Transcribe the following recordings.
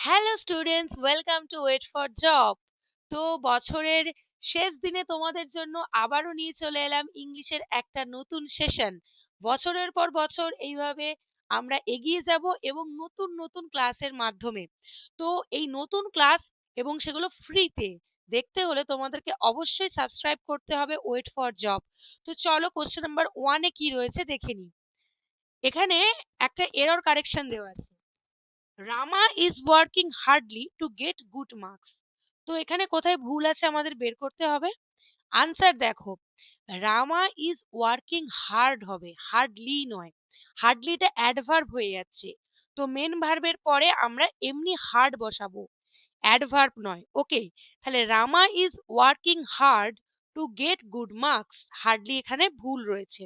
Hello students, welcome to wait for job. তো বছরের শেষ দিনে তোমাদের জন্য আবারও নিয়ে চলে এলাম ইংলিশের একটা নতুন সেশন। বছরের পর বছর এইভাবে আমরা এগিয়ে যাব এবং নতুন নতুন ক্লাসের মাধ্যমে। তো এই নতুন ক্লাস এবং সেগুলো ফ্রিতে দেখতে হলে তোমাদেরকে অবশ্যই সাবস্ক্রাইব করতে হবে ওয়েট ফর জব। তো চলো কোশ্চেন নাম্বার 1-এ কি রয়েছে দেখে নিই। এখানে একটা এরর কারেকশন দেওয়া আছে। Rama is working hardly to get good marks. তো এখানে কোথায় ভুল আছে আমাদের বের করতে হবে। আনসার দেখো, রামা ইজ ওয়ার্কিং হার্ড হবে, হার্ডলি নয়। হার্ডলিটা অ্যাডভার্ব হয়ে যাচ্ছে। তো মেন ভার্বের পরে আমরা এমনি হার্ড বসাবো, অ্যাডভার্ব নয়। ওকে, তাহলে Rama is working hard to get good marks, hardly এখানে ভুল রয়েছে।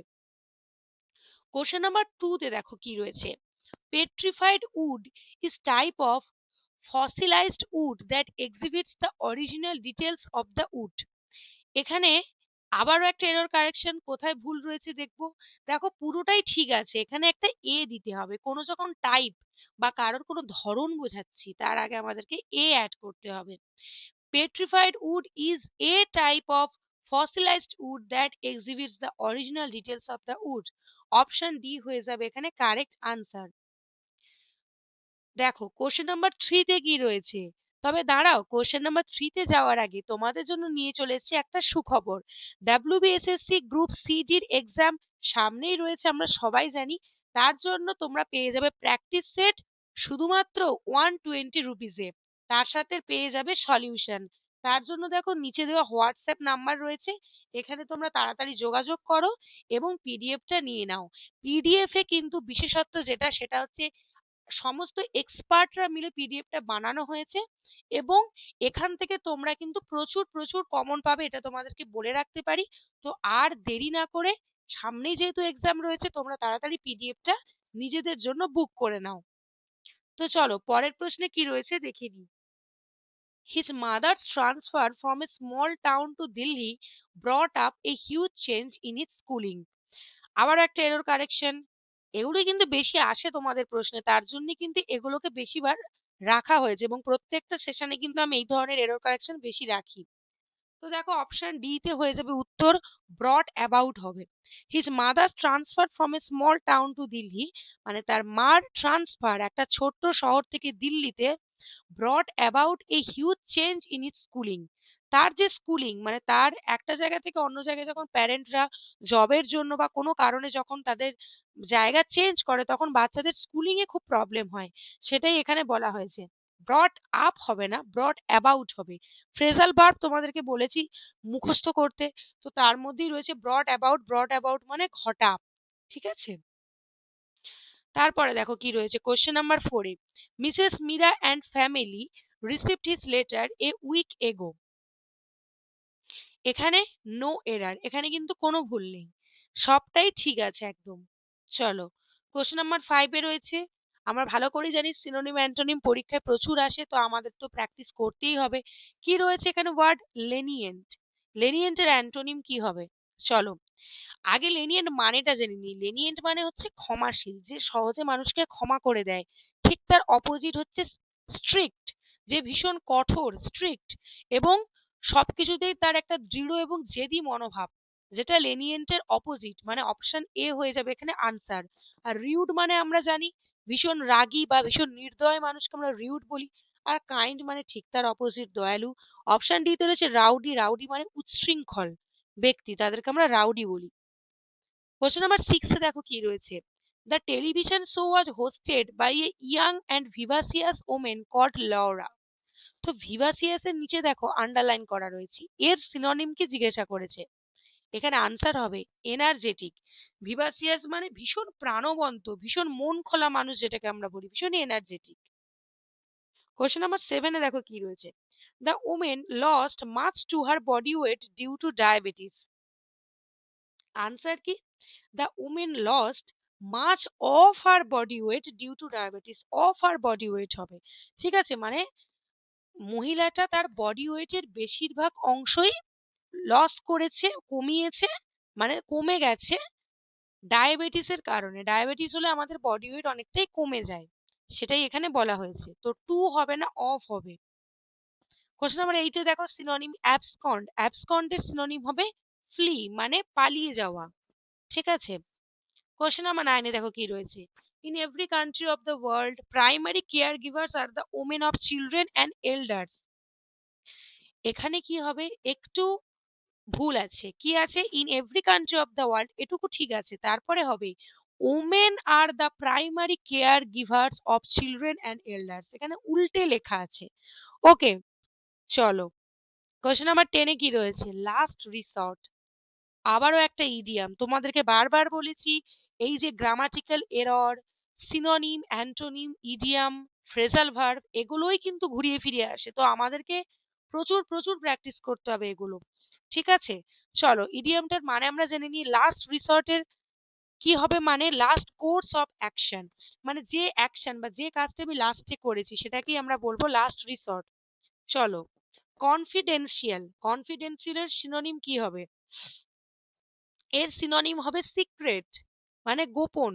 কোশ্চেন নাম্বার 2-তে দেখো কি রয়েছে। Petrified wood is type of fossilized wood that exhibits the original details of the wood. এখানে আবারও একটা এরর কারেকশন, কোথায় ভুল রয়েছে দেখবো। দেখো পুরোটাই ঠিক আছে, এখানে একটা এ দিতে হবে। কোনো যখন টাইপ বা কারোর কোনো ধরন বোঝাচ্ছি তার আগে আমাদেরকে এ অ্যাড করতে হবে। Petrified wood is a type of fossilized wood that exhibits the original details of the wood. Option D হয়ে যাবে এখানে কারেক্ট আনসার। দেখো কোশ্চেন নাম্বার 3-তে কি রয়েছে। তবে দাঁড়াও, কোশ্চেন নাম্বার 3-তে যাওয়ার আগে তোমাদের জন্য নিয়ে চলে এসেছি একটা সুখবর। ডাব্লিউবিএসএসসি গ্রুপ সিডির এক্সাম সামনেই রয়েছে, আমরা সবাই জানি। তার জন্য তোমরা পেয়ে যাবে প্র্যাকটিস সেট শুধুমাত্র 120 রুপিসে। তার সাথে পেয়ে যাবে সলিউশন। তার জন্য দেখো নিচে দেওয়া হোয়াটসঅ্যাপ নাম্বার রয়েছে, এখানে তোমরা তাড়াতাড়ি যোগাযোগ করো এবং পিডিএফটা নিয়ে নাও। পিডিএফ এ কিন্তু বিশেষত্ব যেটা, সেটা হচ্ছে সমস্ত এক্সপার্টরা মিলে পিডিএফটা বানানো হয়েছে এবং এখান থেকে তোমরা কিন্তু প্রচুর প্রচুর কমন পাবে, এটা তোমাদেরকে বলে রাখতে পারি। তো আর দেরি না করে, সামনেই যেহেতু এক্সাম রয়েছে, তোমরা তাড়াতাড়ি পিডিএফটা নিজেদের জন্য বুক করে নাও। তো চলো পরের প্রশ্নে কি রয়েছে দেখে নিই। His mother's transfer from a small town to Delhi brought up a huge change in its schooling. আবার একটা এরর কারেকশন। এগুলো কিন্তু বেশি আসে তোমাদের প্রশ্নে, তার জন্য কিন্তু এগুলোকে বেশিবার রাখা হয়েছে এবং প্রত্যেকটা সেশনে কিন্তু আমি এই ধরনের এরর কারেকশন বেশি রাখি। তো দেখো অপশন ডি তে হয়ে যাবে উত্তর, ব্রট অ্যাবাউট হবে। His mother transfer from a small town to Delhi, মানে তার মার ট্রান্সফার একটা ছোট্ট শহর থেকে দিল্লিতে brought about a huge change in its schooling. তার যে স্কুলিং, মানে তার একটা জায়গা থেকে অন্য জায়গায় যখন প্যারেন্টরা জবের জন্য বা কোনো কারণে যখন তাদের জায়গা চেঞ্জ করে, তখন বাচ্চাদের স্কুলিং এ খুব প্রবলেম হয়। সেটাই এখানে বলা হয়েছে। ব্রট আপ হবে না, ব্রট অ্যাবাউট হবে। ফ্রেজাল ভার্ব তোমাদেরকে বলেছি মুখস্থ করতে, তো তার মধ্যেই রয়েছে ব্রট অ্যাবাউট। ব্রট অ্যাবাউট মানে ঘটা, ঠিক আছে। তারপরে দেখো কি রয়েছে কোশ্চেন নাম্বার 4-এ। Mrs Meera and family received his letter a week ago. এখানে নো এরার, এখানে কিন্তু কোনো ভুল নেই, সবটাই ঠিক আছে একদম। চলো কোশ্চেন নাম্বার 5-এ রয়েছে। আমরা ভালো করে জানি সিনোনিম অ্যান্টোনিম পরীক্ষায় প্রচুর আসে, তো আমাদের তো প্র্যাকটিস করতেই হবে। কি রয়েছে এখানে ওয়ার্ড লেনিয়েন্ট। লেনিয়েন্টের অ্যান্টোনিম কি হবে চলো আগে লেনিয়েন্ট মানেটা জেনে নিই। লেনিয়েন্ট মানে হচ্ছে ক্ষমাশীল, যে সহজে মানুষকে ক্ষমা করে দেয়। ঠিক তার অপোজিট হচ্ছে স্ট্রিক্ট, যে ভীষণ কঠোর, স্ট্রিক্ট এবং সবকিছুতেই তার একটা দৃঢ় এবং জেদি মনোভাব, যেটা লেনিয়েন্টের অপোজিট, মানে অপশন এ হয়ে যাবে এখানে আনসার। আর রিউড মানে আমরা জানি ভীষণ রাগী বা ভীষণ নির্দয় মানুষকে আমরা রিউড বলি। আর কাইন্ড মানে ঠিক তার অপোজিট, দয়ালু। অপশন ডি তে রয়েছে রাউডি। রাউডি মানে উচ্ছৃঙ্খল ব্যক্তি, তাদেরকে আমরা রাউডি বলি। কোশ্চেন নাম্বার 6-এ দেখো কি রয়েছে। The television show was hosted by a young and vivacious women called Laura. তো ভিভাসিয়াস এর নিচে দেখো আন্ডারলাইন করা রয়েছে, এর সিনোনিম কি জিজ্ঞাসা করেছে। এখানে আনসার হবে এনার্জেটিক। ভিভাসিয়াস মানে ভীষণ প্রাণবন্ত, ভীষণ মন খোলা মানুষ, যেটাকে আমরা বলি ভীষণ এনার্জেটিক। কোশ্চেন নাম্বার 7-এ দেখো কি রয়েছে। The woman lost much to her body weight due to diabetes. Answer কি, the woman lost much of her body weight due to diabetes. of her body weight হবে, ঠিক আছে। মানে মহিলাটা তার বডি ওয়েটের বেশিরভাগ অংশই লস করেছে, কমিয়েছে, মানে কমে গেছে ডায়াবেটিসের কারণে। ডায়াবেটিস হলে আমাদের বডি ওয়েট অনেকটাই কমে যায়। সেটাই এখানে বলা হয়েছে। তো টু হবে না, অফ হবে। কোশ্চেন নাম্বার 8 এ দেখো সিনোনিম অ্যাবসকন্ড। অ্যাবসকন্ডের সিনোনিম হবে ফ্লি, মানে পালিয়ে যাওয়া। ঠিক আছে। কোশ্চেন নাম্বার 9 এ দেখো কি রয়েছে। In every country of the world primary care givers are the women of children and elders. এখানে কি হবে, একটু ভুল আছে। কি আছে? In every country of the world, এটুকু ঠিক আছে। তারপরে হবে women are the primary care givers of children and elders. এখানে উল্টে লেখা আছে। ওকে, চলো। কোশ্চেন নাম্বার 10 এ কি রয়েছে? Last resort. আবারও একটা ইডিয়াম। তোমাদেরকে বারবার বলেছি এই যে grammatical error, synonym, antonym, idiom, phrasal verb, এগুলোই কিন্তু ঘুরিয়ে ফিরিয়ে আসে। তো আমাদেরকে প্রচুর প্রচুর প্র্যাকটিস করতে হবে এগুলো। ঠিক আছে, চলো ইডিয়ামটার মানে আমরা জেনে নিই। লাস্ট রিসর্টের কি হবে মানে লাস্ট কোর্স অফ অ্যাকশন, মানে যে অ্যাকশন বা যে কাজটা আমি লাস্টে করেছি সেটাকেই আমরা বলবো লাস্ট রিসর্ট। চলো, কনফিডেন্সিয়াল। কনফিডেন্সিয়ালের সিনোনিম কি হবে? এর সিনোনিম হবে সিক্রেট, মানে গোপন।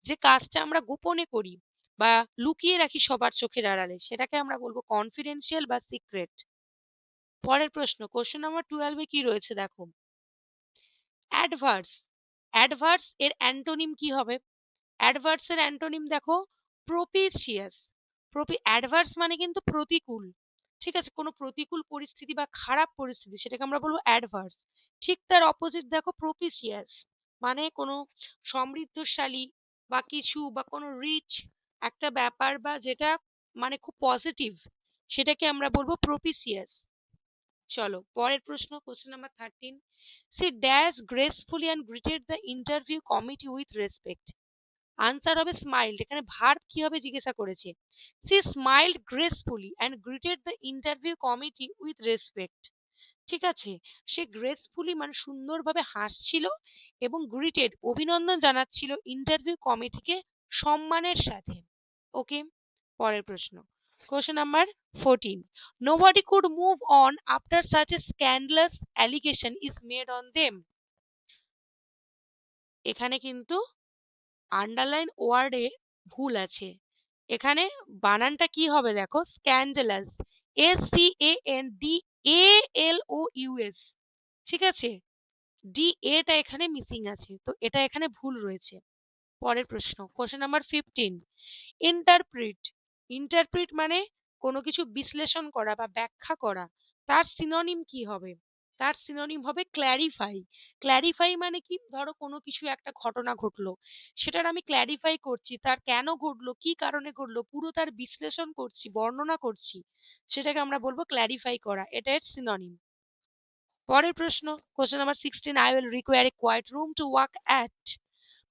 যে কাজটা আমরা গোপনে করি বা লুকিয়ে রাখি সবার চোখের আড়ালে, সেটাকে আমরা বলবো কনফিডেন্সিয়াল বা সিক্রেট। পরের প্রশ্ন, কোশ্চেন নাম্বার 12 এ কি রয়েছে দেখো। অ্যাডভার্স। অ্যাডভার্স এর অ্যান্টোনিম কি হবে? অ্যাডভার্স এর অ্যান্টোনিম দেখো প্রপিশিয়াস। অ্যাডভার্স মানে কিন্তু প্রতিকূল। ঠিক আছে, কোনো প্রতিকূল পরিস্থিতি বা খারাপ পরিস্থিতি, সেটাকে আমরা বলবো অ্যাডভার্স। ঠিক তার অপোজিট দেখো প্রপিশিয়াস, মানে কোনো সমৃদ্ধশালী বা কিছু বা কোনো রিচ একটা ব্যাপার বা যেটা মানে খুব পজিটিভ, সেটাকে আমরা বলবো প্রপিশিয়াস। চলো পরের প্রশ্ন, question number 13। She dash gracefully and greeted the interview committee with respect. Answer হবে স্মাইল্ড। এখানে ভার্ব কি হবে জিজ্ঞাসা করেছে। She smiled gracefully and greeted the interview committee with respect. ঠিক আছে, সে গ্রেসফুলি মানে সুন্দরভাবে হাসছিল এবং গ্রিটেড অভিনন্দন জানাচ্ছিল ইন্টারভিউ কমিটিকে সম্মানের সাথে। ওকে, পরের প্রশ্ন, question number 14। Nobody could move on after such a scandalous allegation is made on them. এখানে কিন্তু আন্ডারলাইন ওয়ার্ডে ভুল আছে। এখানে বানানটা কি হবে দেখো, স্ক্যান্ডালাস, SCANDALOUS। ঠিক আছে, ডি এটা এখানে মিসিং আছে, তো এটা এখানে ভুল রয়েছে। পরের প্রশ্ন, কোশ্চেন নাম্বার 15। ইন্টারপ্রিট। ইন্টারপ্রিট মানে কোনো কিছু বিশ্লেষণ করা বা ব্যাখ্যা করা। তার সিনোনিম কি হবে? তার সিনোনিম হবে ক্ল্যারিফাই। ক্ল্যারিফাই মানে কি, ধরো কোনো কিছু একটা ঘটনা ঘটলো, সেটার আমি ক্ল্যারিফাই করছি, তার কেন ঘটলো, কি কারণে ঘটলো, পুরো তার বিশ্লেষণ করছি, বর্ণনা করছি, সেটাকে আমরা বলবো ক্ল্যারিফাই করা। এটা এর সিনোনিম। পরের প্রশ্ন, question number 16। I will require a quite room to work at.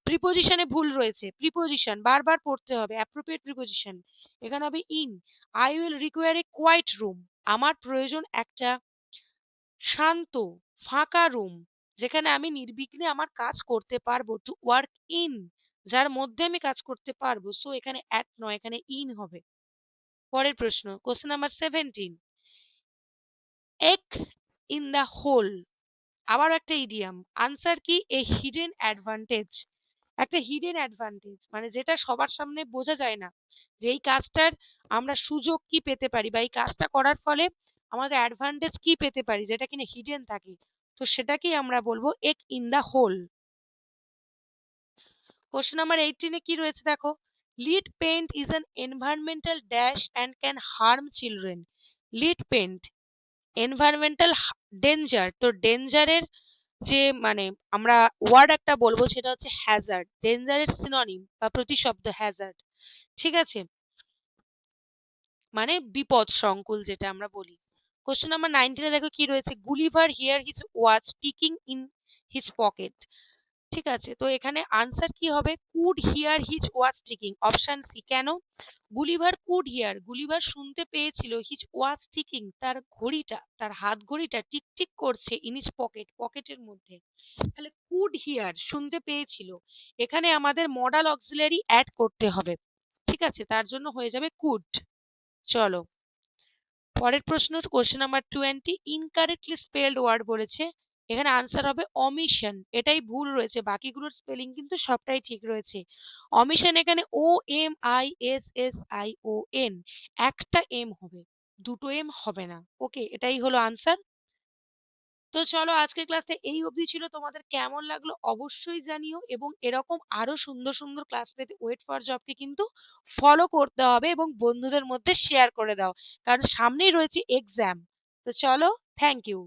প্রিপোজিশনে ভুল রয়েছে। প্রিপোজিশন বারবার পড়তে হবে, অ্যাপ্রোপ্রিয়েট প্রিপোজিশন। এখানে হবে in. I will require a quite room, আমার প্রয়োজন একটা শান্ত ফাঁকা রুম, যেখানে আমি নির্বিঘ্নে আমার কাজ করতে পারবো। টু ওয়ার্ক ইন, যার মধ্যে আমি কাজ করতে পারবো। সো এখানে অ্যাট নয়, এখানে ইন হবে। পরের প্রশ্ন, কোশ্চেন নাম্বার 17। এক ইন দ্য হোল। আবার একটা ইডিয়াম। আনসার কি? এ হিডেন অ্যাডভান্টেজ। একটা হিডেন অ্যাডভান্টেজ মানে যেটা সবার সামনে বোঝা যায় না, যে এই কাজটার আমরা সুযোগ কি পেতে পারি বা এই কাজটা করার ফলে আমাদের অ্যাডভান্টেজ কি পেতে পারি, যেটা কিনা হিডেন থাকে। তো সেটাকেই আমরা বলবো ace in the hole. Question number 18 এ কি রয়েছে দেখো। Lead paint is an environmental dash and can harm children. Lead paint environmental danger. তো ডেঞ্জারের যে মানে আমরা ওয়ার্ড একটা বলবো সেটা হচ্ছে হ্যাজার্ড। ডেঞ্জারের সিনোনিম বা প্রতিশব্দ হ্যাজার্ড। ঠিক আছে, মানে বিপদ সংকুল যেটা আমরা বলি। কোশ্চেন নাম্বার 19 এ দেখো কি রয়েছে। Gulliver hear his watch ticking in his pocket. ঠিক আছে, তো এখানে আনসার কি হবে? Could hear his watch ticking. Option C. কেন? গুলিভার কুড হিয়ার, গুলিভার শুনতে পেয়েছিল, হিজ ওয়াচ টিকিং, তার ঘড়িটা, তার হাত ঘড়িটা টিক টিক করছে, ইন হিজ পকেট, পকেটের মধ্যে। তাহলে কুড হিয়ার শুনতে পেয়েছিল, এখানে আমাদের মডাল অক্সিলারি অ্যাড করতে হবে। ঠিক আছে, তার জন্য হয়ে যাবে কুড। চলো পরের প্রশ্ন, question number 20। Incorrectly spelled word বলেছে, এখানে আনসার হবে অমিশন, এটাই ভুল রয়েছে, বাকিগুলোর স্পেলিং কিন্তু সবটাই ঠিক রয়েছে। অমিশন এখানে OMISSION, একটা এম হবে, দুটো এম হবে না। ওকে, এটাই হলো আনসার। তো চলো আজকের ক্লাসটা এই অবধি ছিল, তোমাদের কেমন লাগলো অবশ্যই জানিও, এবং এরকম আরো সুন্দর সুন্দর ক্লাস পেতে ওয়েট ফর জবকে কিন্তু ফলো করতে হবে এবং বন্ধুদের মধ্যে শেয়ার করে দাও, কারণ সামনেই রয়েছে এক্সাম। তো চলো, থ্যাংক ইউ।